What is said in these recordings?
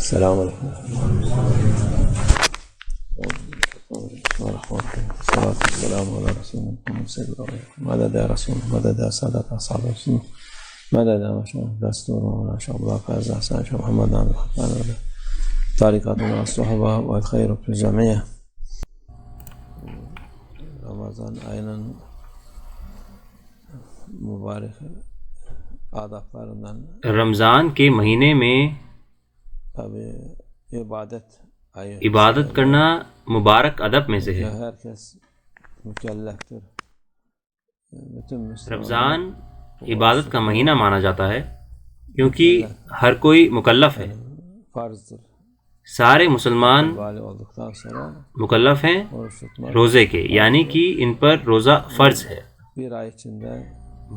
السلام علیکم الصلاة والسلام على رسول محمد صلی اللہ علیہ وسلم مدد یا رسول مدد یا سادت اصحاب رسول مدد یا مشاہد دستور مولا شاہ اللہ فیض حسن شاہ محمد عام خطان علیہ تاریخاتنا الصحبہ والخیر فی الجمعیہ. رمضان ayının mübarek adaplarından رمضان کے مہینے میں tabi عبادت کرنا مبارک ادب میں سے ہے. herkes mükelleftir. رمضان عبادت کا مہینہ مانا جاتا ہے کیونکہ ہر کوئی مکلف ہے. farzdır. سارے مسلمان Bali olduktan sonra مکلف ہیں oruç tutmak روزے کے، یعنی کہ ان پر روزہ فرض ہے. bir ay içinde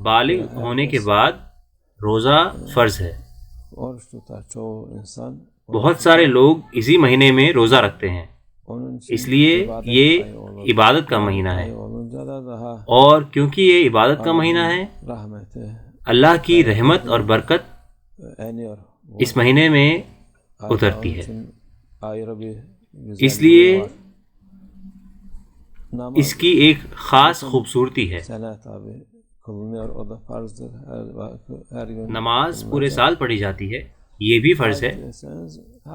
بالغ ہونے کے بعد روزہ فرض ہے. oruç tutar çoğu insan. بہت سارے لوگ اسی مہینے میں روزہ رکھتے ہیں، Onun için اس لیے ibadet یہ ayı olur. عبادت کا مہینہ ہے. Ayı olunca da daha اور کیونکہ یہ عبادت کا مہینہ ہے، rahmeti اللہ کی رحمت اور برکت eniyor. اس مہینے میں Ay- اترتی onun ہے. için ayrı bir اس güzelliği لیے var. Namaz اس کی ایک خاص خوبصورتی ہے. sene tabi kılınıyor, o da farzdır. Her gün نماز پورے سال پڑھی جاتی ہے، یہ بھی فرض ہے، etseniz,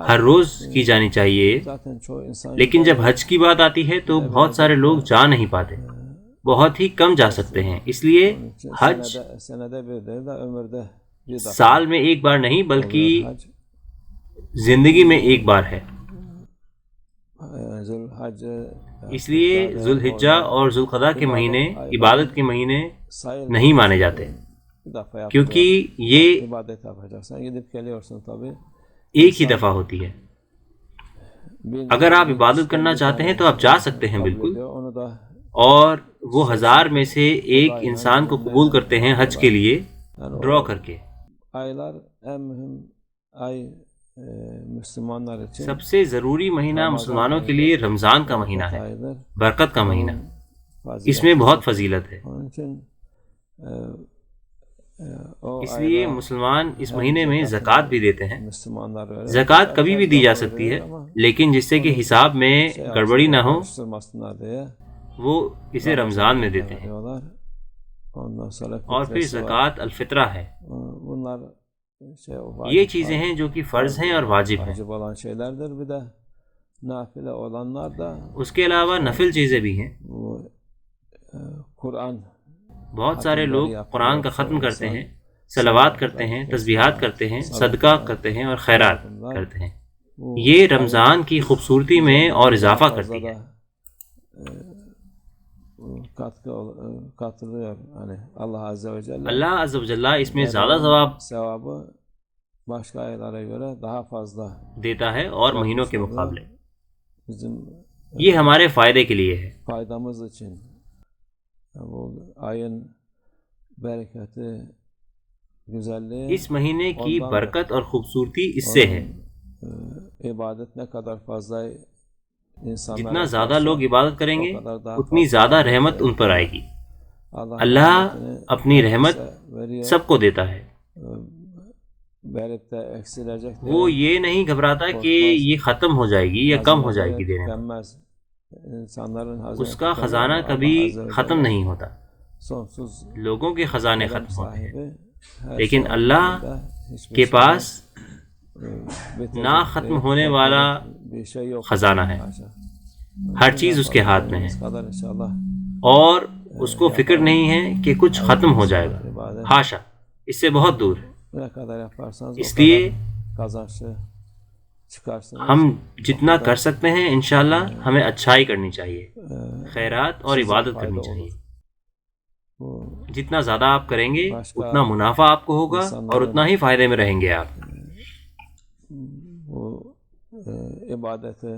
ہر روز کی جانی چاہیے. zaten çoğu insan لیکن جب حج کی بات آتی ہے تو بہت سارے لوگ جا نہیں پاتے، بہت ہی کم جا سکتے ہیں. اس لیے حج senede bir değil de ömürde bir defa. سال میں ایک بار نہیں بلکہ Hac, زندگی میں ایک بار ہے. Zülhac اس لیے ذوالحجہ اور ذوالقعدہ کے مہینے عبادت کے مہینے نہیں مانے جاتے bir defa yaptı. کیونکہ یہ ibadet yapacaksan gidip geliyorsun tabi. ایک ہی دفعہ ہوتی ہے. اگر آپ عبادت کرنا چاہتے ہیں تو آپ جا سکتے ہیں بالکل، Onu da اور وہ 1000 میں سے ایک انسان کو قبول کرتے ہیں حج کے لیے ڈرا کر کے. aylar en mühim ay Müslümanlar için سب سے ضروری مہینہ مسلمانوں کے لیے رمضان کا مہینہ ہے، aydır. برکت کا مہینہ. Fazilet. اس میں بہت فضیلت ہے. Onun için o اس لیے مسلمان اس مہینے میں زکوٰۃ بھی دیتے ہیں. Müslümanlar öyle. زکوٰۃ کبھی بھی دی جا سکتی ہے، لیکن جس سے کہ حساب میں گڑبڑی نہ ہو Karıştırmasınlar diye وہ اسے رمضان میں دیتے ہیں. diyorlar. Ondan sonra اور پھر fitresi var. زکوٰۃ الفطرہ ہے. Bunlar یہ چیزیں ہیں جو کہ فرض ہیں اور واجب ہیں. vacip olan şeylerdir. Bir de nafile olanlar da اس کے علاوہ نفل چیزیں بھی ہیں. bu Kur'an بہت سارے لوگ قرآن کا ختم کرتے ہیں، صلوات کرتے ہیں، تسبیحات کرتے ہیں، صدقہ کرتے ہیں اور خیرات کرتے ہیں. یہ رمضان کی خوبصورتی میں اور اضافہ کرتی ہے. katılıyor. Hani Allah Azze ve Celle اللہ عز و جل اس میں زیادہ ثواب sevabı başka aylara göre daha fazla. دیتا ہے اور مہینوں کے مقابلے. Bizim یہ ہمارے فائدے کے لیے ہے. faydamız için bu ayın bereketi, güzelliği, اس مہینے کی برکت اور خوبصورتی اس سے ہے. ibadet ne kadar fazla insanlar جتنا زیادہ لوگ عبادت کریں گے اتنی زیادہ رحمت ان پر آئے گی. اللہ اپنی رحمت سب کو دیتا ہے. verip de eksilecek diye وہ یہ نہیں گھبراتا کہ یہ ختم ہو جائے گی یا کم ہو جائے گی دینے میں. tükenmez. İnsanların اس کا خزانہ کبھی ختم نہیں ہوتا. sonsuz لوگوں کے خزانے ختم ہوتے ہیں، sahibi, her لیکن şey اللہ altında, hiçbir کے şey پاس bitecek نہ ختم değil, ہونے والا bir şey yok. خزانہ ہے. Haşa. ہر چیز اس کے ہاتھ میں ہے اس قدر انشاءاللہ اور اس کو فکر نہیں ہے کہ کچھ ختم ہو جائے گا. حاشا، اس سے بہت دور ہے. ne kadar yaparsanız اس o لیے kadar kazançlı çıkarsınız. ہم جتنا کر سکتے ہیں انشاءاللہ ہمیں اچھائی کرنی چاہیے، خیرات اور عبادت کرنی چاہیے. Bu جتنا زیادہ آپ کریں گے اتنا منافع آپ کو ہوگا اور اتنا ہی فائدے میں رہیں گے آپ. bu ibadeti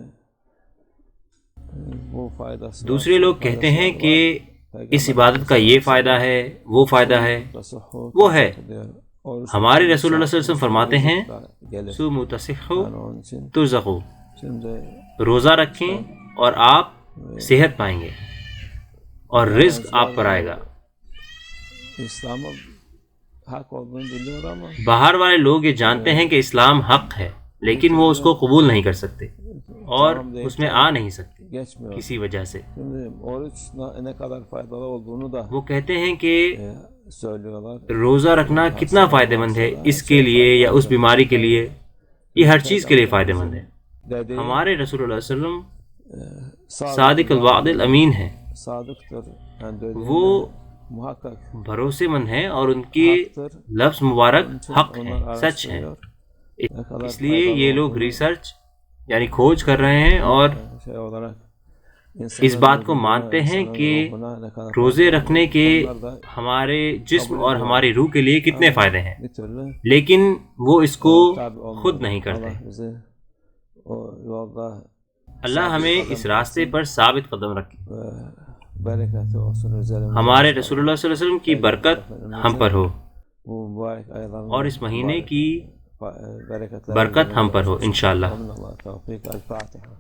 bu faydası var. دوسرے لوگ کہتے ہیں کہ اس عبادت کا یہ فائدہ ہے، وہ فائدہ ہے. Tasahhuf وہ ہے. diyor. Oruç ہمارے رسول اللہ صلی اللہ علیہ وسلم فرماتے ہیں gelir. سوموا تصحوا Yani onun için ترزقوا، şimdi روزہ رکھیں اور آپ صحت پائیں گے اور رزق آپ پر آئے گا. İslam'ın hak olduğunu biliyor ama باہر والے لوگ یہ جانتے ہیں کہ اسلام حق ہے، لیکن وہ اس کو قبول نہیں کر سکتے اور اس میں آ نہیں سکتے geçmiyor. کسی وجہ سے. Şimdi oruç ne kadar faydalı olduğunu da وہ کہتے ہیں کہ söylüyorlar. روزہ رکھنا کتنا فائدہ مند ہے اس کے لیے یا اس بیماری کے لیے. یہ ہر چیز کے لیے فائدہ مند ہے. Dediği ہمارے رسول اللہ علیہ وسلم sadık صادق الوعد الامین ہیں. sadıktır. Yani dediğinde وہ muhakkak بھروسے مند ہیں اور ان کے haktır. لفظ مبارک حق Onlar ہیں، سچ ہیں. araştırıyor. Ne kadar اس لیے faydalı یہ لوگ olduğunu ریسرچ یعنی کھوج کر رہے ہیں اور şey olarak اس بات کو مانتے ہیں کہ روزے رکھنے کے ہمارے جسم اور ہماری روح کے لیے کتنے فائدے ہیں، bir türlü لیکن وہ اس کو tabi olmuyor. خود نہیں کرتے. Allah bizi o yolda اللہ ہمیں اس راستے پر ثابت قدم رکھے. bereketi olsun üzerimize. ہمارے رسول اللہ صلی اللہ علیہ وسلم کی برکت ہم پر ہو Bu mübarek ayların اور اس مہینے کی bereketleri برکت ہم پر ہو انشاءاللہ. Allah tevfik. El Fatiha.